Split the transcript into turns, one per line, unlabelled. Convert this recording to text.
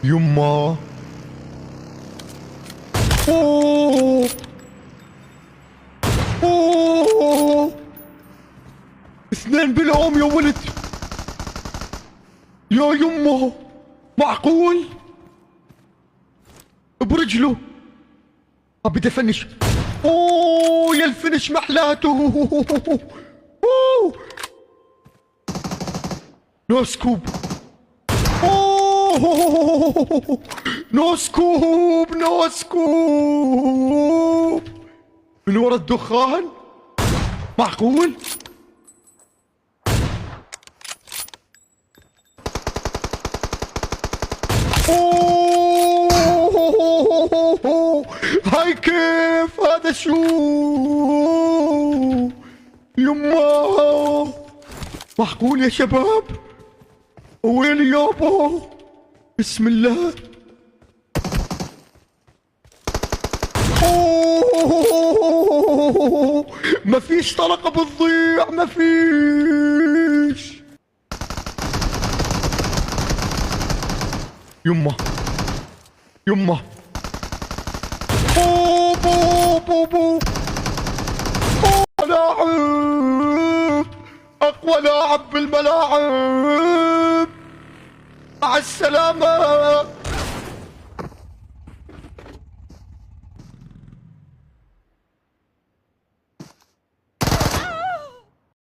يما. اوه اوه، اثنين بالعوم يا ولد. يا يما، معقول؟ برجله. بدي افنش. اوه يا الفنش محلاته. اوه، نو سكوب. اوه نو سكوب، نو سكوب من ورا الدخان. معقول؟ اوه هاي كيف هذا؟ شو يما؟ معقول يا شباب؟ وين يابا؟ بسم الله. اوه ما فيش طلقة بتضيع، ما فيش. يما يما. بو بو بو بو. لاعب، اقوى لاعب بالملاعب. مع السلامة.